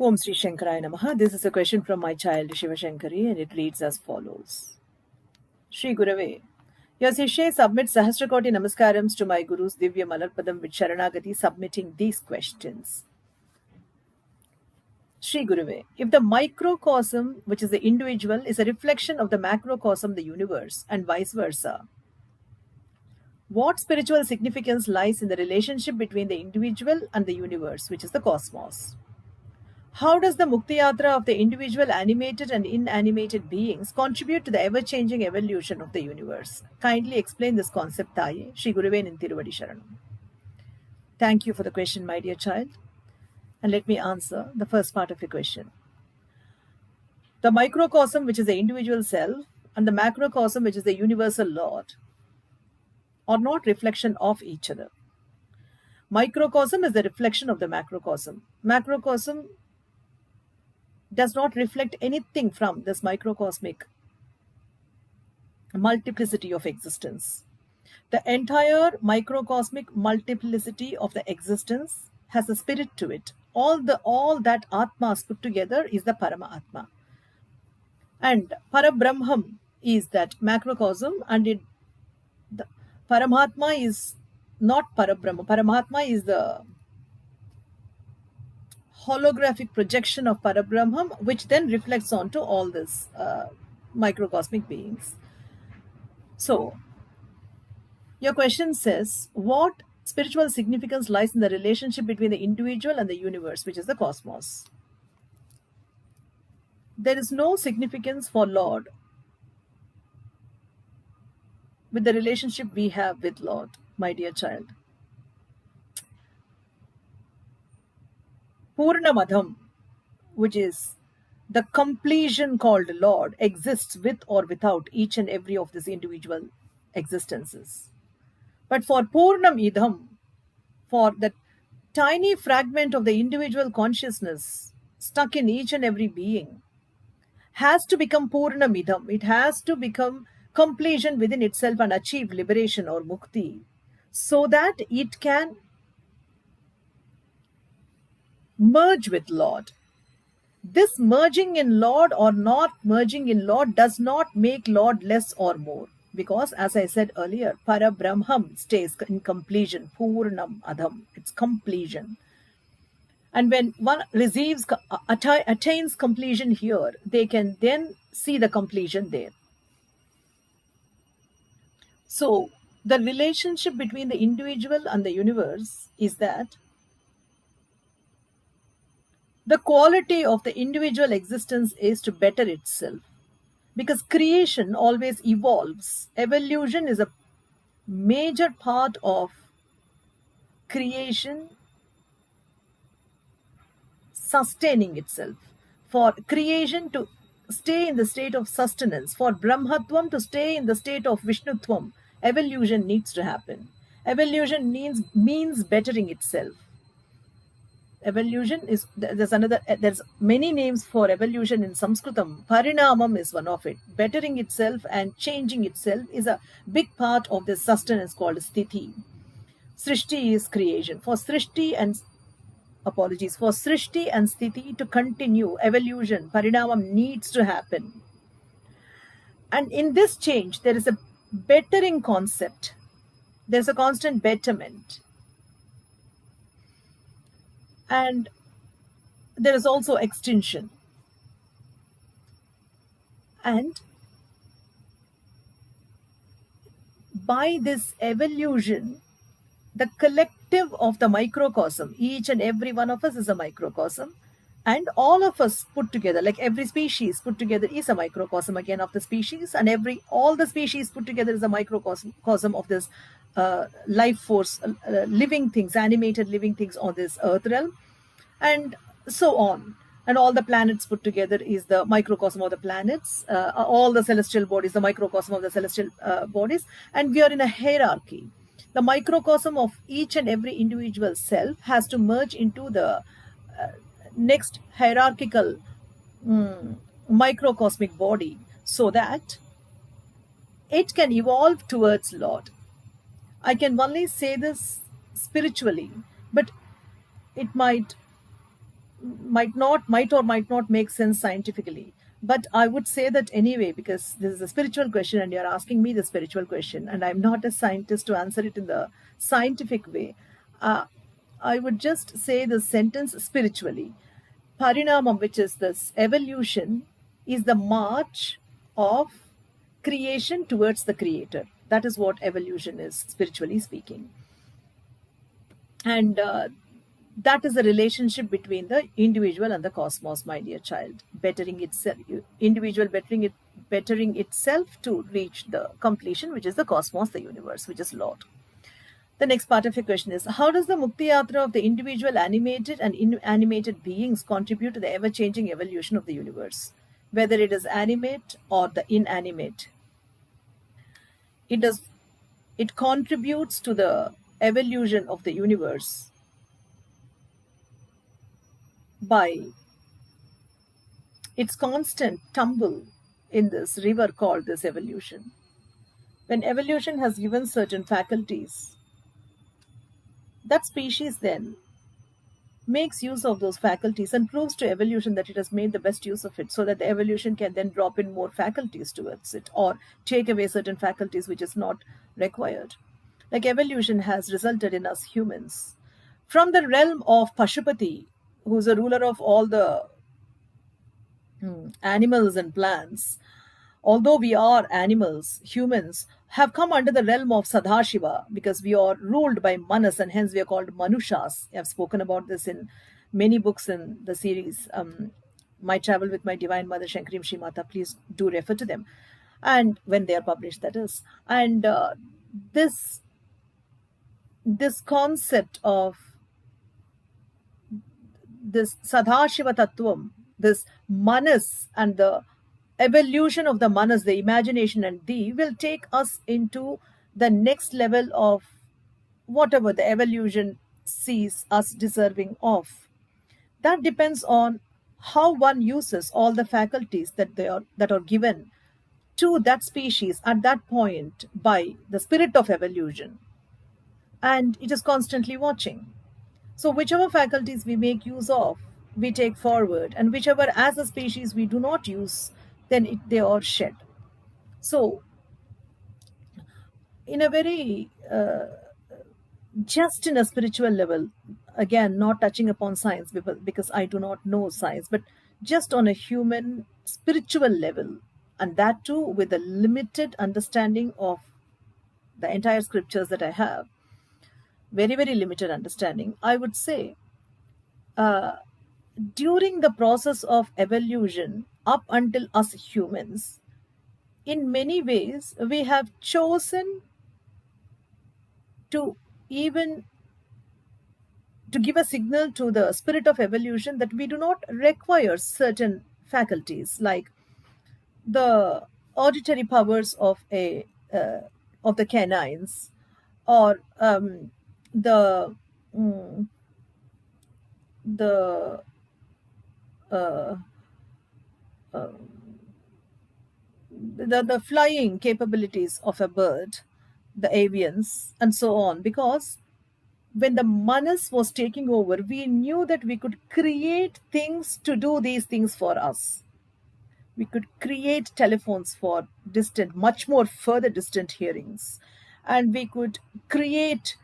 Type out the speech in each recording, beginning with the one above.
Om Sri Shankaraya Namaha. This is a question from my child Shiva Shankari, and it reads as follows. Shri Gurave, your Sishe submits Sahasrakoti Namaskarams to my Guru's Divya Malarpadam with Sharanagati, submitting these questions. Shri Gurave, if the microcosm, which is the individual, is a reflection of the macrocosm, the universe, and vice versa, what spiritual significance lies in the relationship between the individual and the universe, which is the cosmos? How does the Mukti Yatra of the individual animated and inanimated beings contribute to the ever-changing evolution of the universe? Kindly explain this concept, Taye. Shri Guruve Nintiruvadi Sharanam. Thank you for the question, my dear child. And let me answer the first part of your question. The microcosm, which is the individual self, and the macrocosm, which is the universal Lord, are not reflection of each other. Microcosm is the reflection of the macrocosm. Macrocosm does not reflect anything from this microcosmic multiplicity of existence. The entire microcosmic multiplicity of the existence has a spirit to it. All that Atmas put together is the Parama-Atma. And Parabrahman is that macrocosm, and the Paramatma is not Parabrahma. Paramatma is the holographic projection of Parabrahman, which then reflects onto all this microcosmic beings. So, your question says, what spiritual significance lies in the relationship between the individual and the universe, which is the cosmos? There is no significance for Lord with the relationship we have with Lord, my dear child. Purnamadham, which is the completion called Lord, exists with or without each and every of these individual existences. But for Purnam Idham, for the tiny fragment of the individual consciousness stuck in each and every being, has to become Purnam Idham. It has to become completion within itself and achieve liberation or mukti, so that it can merge with Lord. This merging in Lord or not merging in Lord does not make Lord less or more, because as I said earlier, Parabrahman stays in completion, Purnam Adham, it's completion. And when one attains completion here, they can then see the completion there. So the relationship between the individual and the universe is that the quality of the individual existence is to better itself, because creation always evolves. Evolution is a major part of creation sustaining itself. For creation to stay in the state of sustenance, for Brahmatvam to stay in the state of Vishnutvam, evolution needs to happen. Evolution means bettering itself. Evolution is, there's many names for evolution in Sanskritam. Parinamam is one of it. Bettering itself and changing itself is a big part of this sustenance called sthiti. Srishti is creation. For Srishti and sthiti to continue, evolution, parinamam needs to happen. And in this change, there is a bettering concept. There's a constant betterment. And there is also extinction. And by this evolution, the collective of the microcosm, each and every one of us is a microcosm, and all of us put together, like every species put together is a microcosm again of the species, and all the species put together is a microcosm of this life force, living things, animated living things on this earth realm, and so on. And all the planets put together is the microcosm of the planets, all the celestial bodies, the microcosm of the celestial bodies, and we are in a hierarchy. The microcosm of each and every individual self has to merge into the next hierarchical microcosmic body, so that it can evolve towards Lord. I can only say this spiritually, but it might might or might not make sense scientifically. But I would say that anyway, because this is a spiritual question and you're asking me the spiritual question, and I'm not a scientist to answer it in the scientific way. Uh, I would just say the sentence spiritually. Parinamam, which is this evolution, is the march of creation towards the creator. That is what evolution is, spiritually speaking. And that is the relationship between the individual and the cosmos, my dear child. Bettering itself, individual bettering itself to reach the completion, which is the cosmos, the universe, which is Lord. The next part of your question is, how does the Mukti Yatra of the individual animated and inanimated beings contribute to the ever-changing evolution of the universe, whether it is animate or the inanimate? It contributes to the evolution of the universe by its constant tumble in this river called this evolution. When evolution has given certain faculties, that species then makes use of those faculties and proves to evolution that it has made the best use of it, so that the evolution can then drop in more faculties towards it or take away certain faculties which is not required. Like evolution has resulted in us humans from the realm of Pashupati, who's a ruler of all the animals and plants. Although we are animals, humans have come under the realm of Sadashiva because we are ruled by Manas and hence we are called Manushas. I've spoken about this in many books in the series. My Travel with My Divine Mother, Shankarim Shri Mata, please do refer to them. And when they are published, that is. And this concept of this Sadashiva Tattvam, this Manas and the evolution of the Manas, the imagination and the, will take us into the next level of whatever the evolution sees us deserving of. That depends on how one uses all the faculties that are given to that species at that point by the spirit of evolution. And it is constantly watching. So whichever faculties we make use of, we take forward, and whichever as a species we do not use, then they are shed. So in a very just in a spiritual level, again not touching upon science because I do not know science, but just on a human spiritual level, and that too with a limited understanding of the entire scriptures that I have, very, very limited understanding, I would say during the process of evolution up until us humans, in many ways we have chosen to even to give a signal to the spirit of evolution that we do not require certain faculties like the auditory powers of the canines, or the the uh, the flying capabilities of a bird, the avians, and so on. Because when the Manas was taking over, we knew that we could create things to do these things for us. We could create telephones for distant, much more further distant hearings. And we could create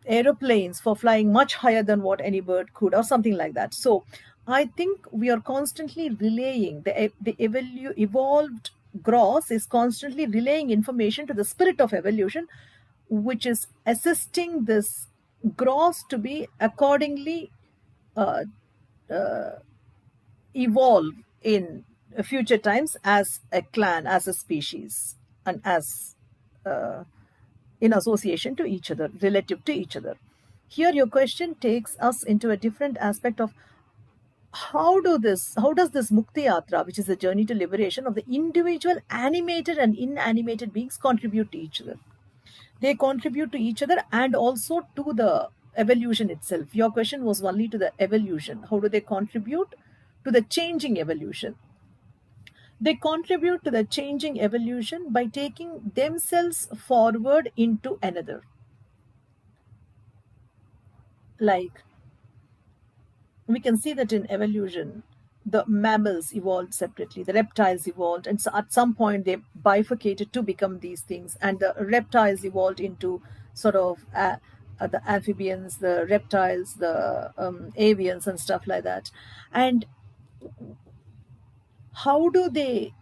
aeroplanes for flying much higher than what any bird could, or something like that. So I think we are constantly relaying, the evolved gross is constantly relaying information to the spirit of evolution, which is assisting this gross to be accordingly evolve in future times as a clan, as a species, and as in association to each other, relative to each other. Here your question takes us into a different aspect of how does this Mukti Yatra, which is a journey to liberation of the individual animated and inanimated beings, contribute to each other. They contribute to each other and also to the evolution itself. Your question was only to the evolution. How do they contribute to the changing evolution? They contribute to the changing evolution by taking themselves forward into another. Like We can see that in evolution, the mammals evolved separately, the reptiles evolved, and so at some point they bifurcated to become these things. And the reptiles evolved into sort of the amphibians, the reptiles, the avians, and stuff like that. And how do they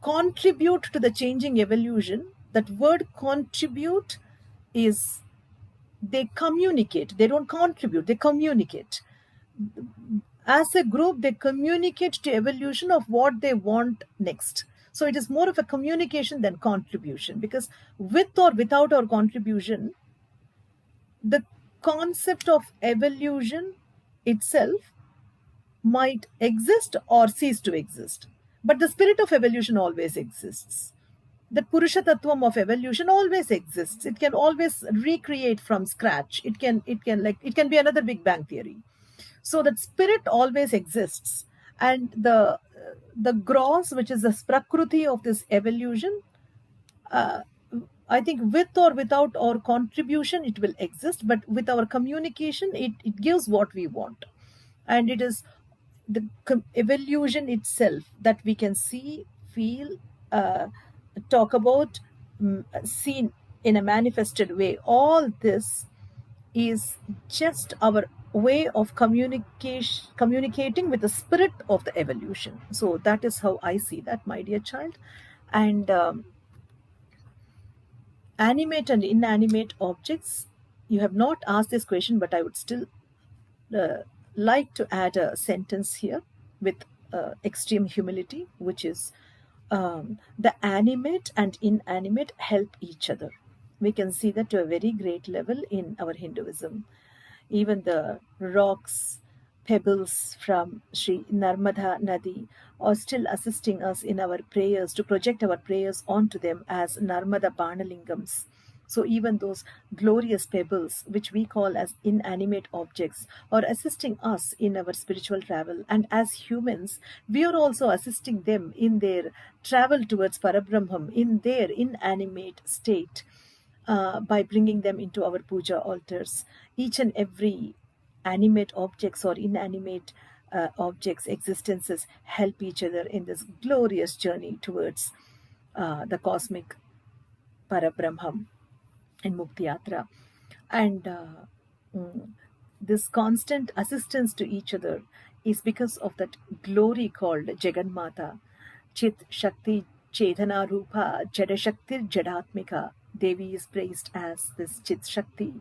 contribute to the changing evolution? That word contribute is, they communicate. They don't contribute, they communicate. As a group, they communicate to evolution of what they want next. So it is more of a communication than contribution, because with or without our contribution, the concept of evolution itself might exist or cease to exist. But the spirit of evolution always exists. The Purusha Tattvam of evolution always exists. It can always recreate from scratch. It can be another Big Bang theory. So that spirit always exists. And the gross, which is the prakruti of this evolution, I think with or without our contribution, it will exist. But with our communication, it gives what we want. And it is the evolution itself that we can see, feel, talk about, seen in a manifested way. All this is just our way of communicating with the spirit of the evolution. So that is how I see that, my dear child. And animate and inanimate objects, you have not asked this question, but I would still like to add a sentence here with extreme humility, which is the animate and inanimate help each other. We can see that to a very great level in our Hinduism. Even the rocks, pebbles from Sri Narmada Nadi are still assisting us in our prayers, to project our prayers onto them as Narmada Banalingams. So even those glorious pebbles, which we call as inanimate objects, are assisting us in our spiritual travel. And as humans, we are also assisting them in their travel towards Parabrahman, in their inanimate state, by bringing them into our puja altars. Each and every animate objects or inanimate objects, existences, help each other in this glorious journey towards the cosmic Parabrahman in Mukti Yatra. And this constant assistance to each other is because of that glory called Jagannmata, Chit Shakti Chetana Rupa Jada Shakti Jadatmika. Devi is praised as this Chit Shakti,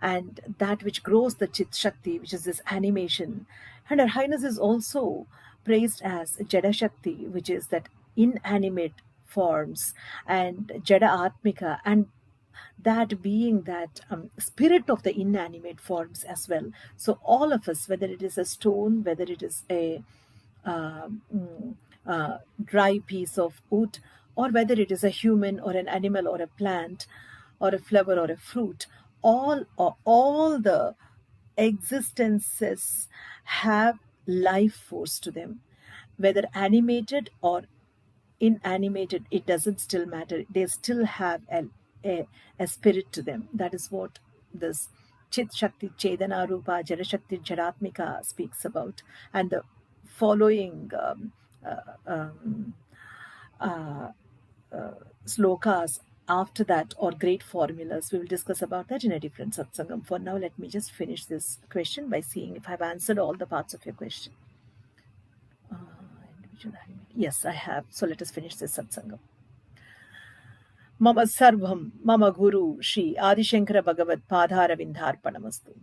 and that which grows the Chit Shakti, which is this animation. And Her Highness is also praised as Jada Shakti, which is that inanimate forms, and Jada Atmika, and that being that spirit of the inanimate forms as well. So all of us, whether it is a stone, whether it is a dry piece of wood, or whether it is a human or an animal or a plant or a flower or a fruit, all the existences have life force to them. Whether animated or inanimated, it doesn't still matter. They still have a spirit to them. That is what this Chit Shakti Chedana Rupa Jada Shakti Jadatmika speaks about. And the following slokas after that are great formulas. We will discuss about that in a different satsangam. For now, let me just finish this question by seeing if I've answered all the parts of your question. Yes, I have. So let us finish this satsangam. Mama Sarvam, Mama Guru, Shri Adi Shankara Bhagavad Padhara Vindharpanamastu.